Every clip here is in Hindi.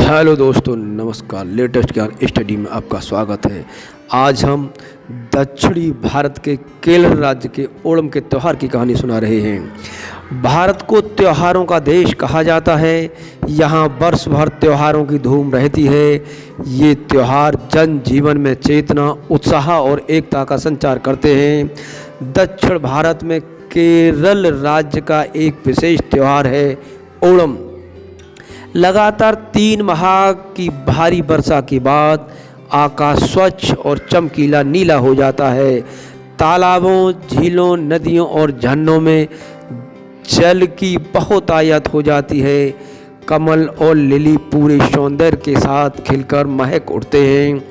हेलो दोस्तों, नमस्कार। लेटेस्ट ज्ञान स्टडी में आपका स्वागत है। आज हम दक्षिणी भारत के केरल राज्य के ओणम के त्यौहार की कहानी सुना रहे हैं। भारत को त्योहारों का देश कहा जाता है। यहाँ वर्ष भर त्योहारों की धूम रहती है। ये त्यौहार जन जीवन में चेतना, उत्साह और एकता का संचार करते हैं। दक्षिण भारत में केरल राज्य का एक विशेष त्यौहार है ओणम। लगातार 3 माह की भारी वर्षा के बाद आकाश स्वच्छ और चमकीला नीला हो जाता है। तालाबों, झीलों, नदियों और झरनों में जल की बहुत आयत हो जाती है। कमल और लिली पूरे सौंदर्य के साथ खिलकर महक उठते हैं।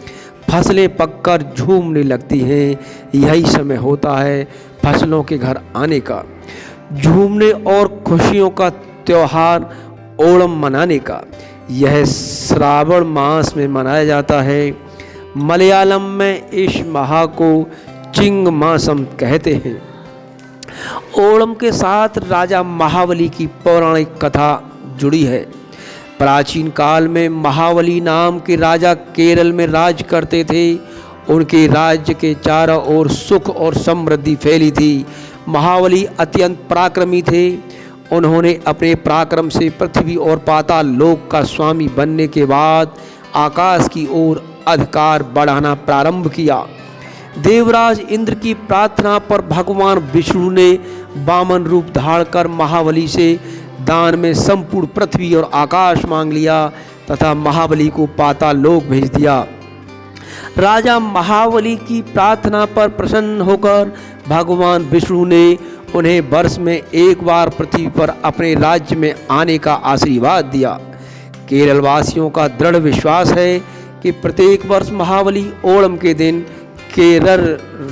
फसलें पककर झूमने लगती हैं। यही समय होता है फसलों के घर आने का, झूमने और खुशियों का त्यौहार ओणम मनाने का। यह श्रावण मास में मनाया जाता है। मलयालम में इस माह को चिंग मासम कहते हैं। ओणम के साथ राजा महाबली की पौराणिक कथा जुड़ी है। प्राचीन काल में महाबली नाम के राजा केरल में राज करते थे। उनके राज्य के चारों ओर सुख और समृद्धि फैली थी। महाबली अत्यंत पराक्रमी थे। उन्होंने अपने पराक्रम से पृथ्वी और पाताल लोक का स्वामी बनने के बाद आकाश की ओर अधिकार बढ़ाना प्रारंभ किया। देवराज इंद्र की प्रार्थना पर भगवान विष्णु ने वामन रूप धारण महाबली से दान में संपूर्ण पृथ्वी और आकाश मांग लिया तथा महाबली को पाताल लोक भेज दिया। राजा महाबली की प्रार्थना पर प्रसन्न होकर भगवान विष्णु ने उन्हें वर्ष में एक बार पृथ्वी पर अपने राज्य में आने का आशीर्वाद दिया। केरल वासियों का दृढ़ विश्वास है कि प्रत्येक वर्ष महाबली ओणम के दिन केरल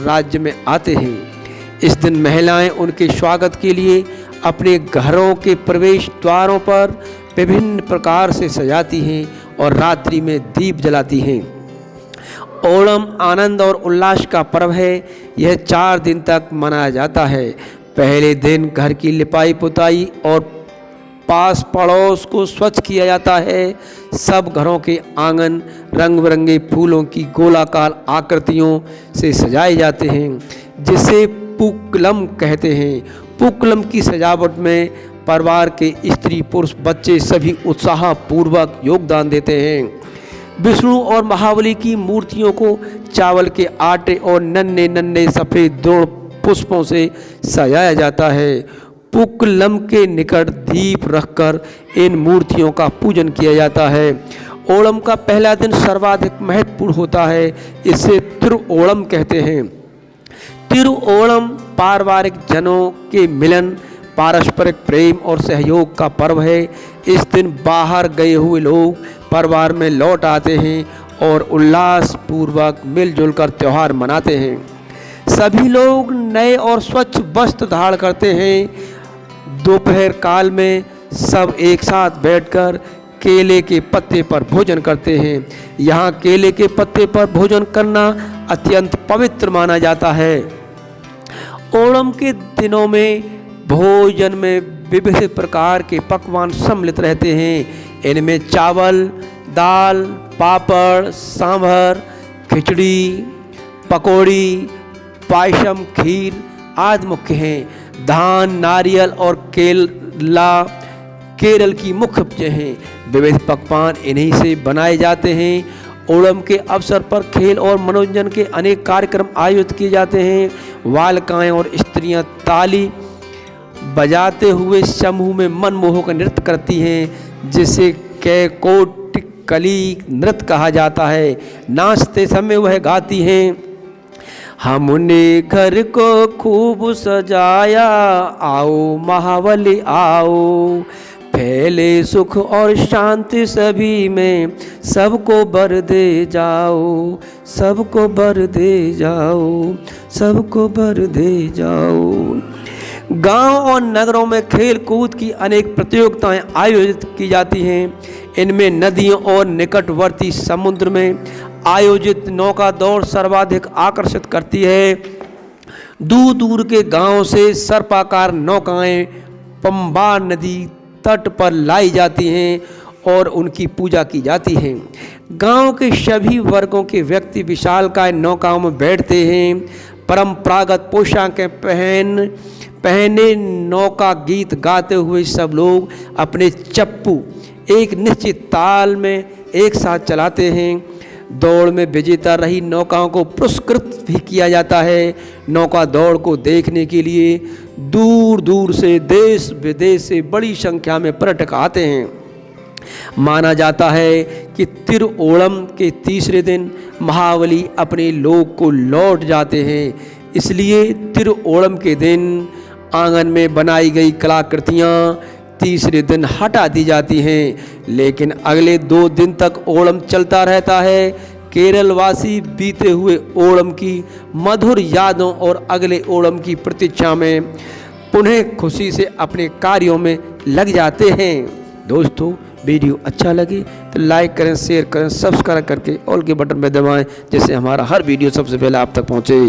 राज्य में आते हैं। इस दिन महिलाएं उनके स्वागत के लिए अपने घरों के प्रवेश द्वारों पर विभिन्न प्रकार से सजाती हैं और रात्रि में दीप जलाती हैं। ओणम आनंद और उल्लास का पर्व है। यह 4 दिन तक मनाया जाता है। पहले दिन घर की लिपाई पुताई और पास पड़ोस को स्वच्छ किया जाता है। सब घरों के आंगन रंग बिरंगे फूलों की गोलाकार आकृतियों से सजाए जाते हैं, जिसे पूक्कलम कहते हैं। पूक्कलम की सजावट में परिवार के स्त्री पुरुष बच्चे सभी उत्साहपूर्वक योगदान देते हैं। विष्णु और महाबली की मूर्तियों को चावल के आटे और नन्हे नन्हे सफ़ेद दृढ़ पुष्पों से सजाया जाता है। पूक्कलम के निकट दीप रखकर इन मूर्तियों का पूजन किया जाता है। ओणम का पहला दिन सर्वाधिक महत्वपूर्ण होता है। इसे तिरुओणम कहते हैं। तिरुओणम पारिवारिक जनों के मिलन, पारस्परिक प्रेम और सहयोग का पर्व है। इस दिन बाहर गए हुए लोग परिवार में लौट आते हैं और उल्लास पूर्वक मिलजुल कर त्यौहार मनाते हैं। सभी लोग नए और स्वच्छ वस्त्र धारण करते हैं। दोपहर काल में सब एक साथ बैठकर केले के पत्ते पर भोजन करते हैं। यहाँ केले के पत्ते पर भोजन करना अत्यंत पवित्र माना जाता है। ओणम के दिनों में भोजन में विविध प्रकार के पकवान सम्मिलित रहते हैं। इनमें चावल, दाल, पापड़, सांभर, खिचड़ी, पकौड़ी, पायसम, खीर आदि मुख्य हैं। धान, नारियल और केला केरल की मुख्य चीजें हैं। विविध पकवान इन्हीं से बनाए जाते हैं। ओणम के अवसर पर खेल और मनोरंजन के अनेक कार्यक्रम आयोजित किए जाते हैं। बालिकाएं और स्त्रियां ताली बजाते हुए समूह में मनमोहक नृत्य करती हैं, जिसे कैकोटिकली नृत्य कहा जाता है। नाचते समय वह गाती हैं, हमने घर को खूब सजाया, आओ महाबली आओ, फैले सुख और शांति सभी में, सबको बर दे जाओ, सबको बर दे जाओ, सबको बर दे जाओ। गांव और नगरों में खेल कूद की अनेक प्रतियोगिताएं आयोजित की जाती हैं। इनमें नदियों और निकटवर्ती समुद्र में आयोजित नौका दौड़ सर्वाधिक आकर्षित करती है। दूर दूर के गांवों से सर्पाकार नौकाएं पंबा नदी तट पर लाई जाती हैं और उनकी पूजा की जाती है। गांव के सभी वर्गों के व्यक्ति विशालकाय नौकाओं में बैठते हैं। परंपरागत पोशाकें पहने नौका गीत गाते हुए सब लोग अपने चप्पू एक निश्चित ताल में एक साथ चलाते हैं। दौड़ में विजेता रही नौकाओं को पुरस्कृत भी किया जाता है। नौका दौड़ को देखने के लिए दूर दूर से देश विदेश से बड़ी संख्या में पर्यटक आते हैं। माना जाता है कि तिरुओणम के तीसरे दिन महाबली अपने लोक को लौट जाते हैं, इसलिए तिरुओणम के दिन आंगन में बनाई गई कलाकृतियाँ तीसरे दिन हटा दी जाती हैं। लेकिन अगले 2 दिन तक ओणम चलता रहता है। केरलवासी बीते हुए ओणम की मधुर यादों और अगले ओणम की प्रतीक्षा में पुनः खुशी से अपने कार्यों में लग जाते हैं। दोस्तों, वीडियो अच्छा लगे तो लाइक करें, शेयर करें, सब्सक्राइब करके ऑल के बटन में दबाएं, जिससे हमारा हर वीडियो सबसे पहले आप तक पहुंचे।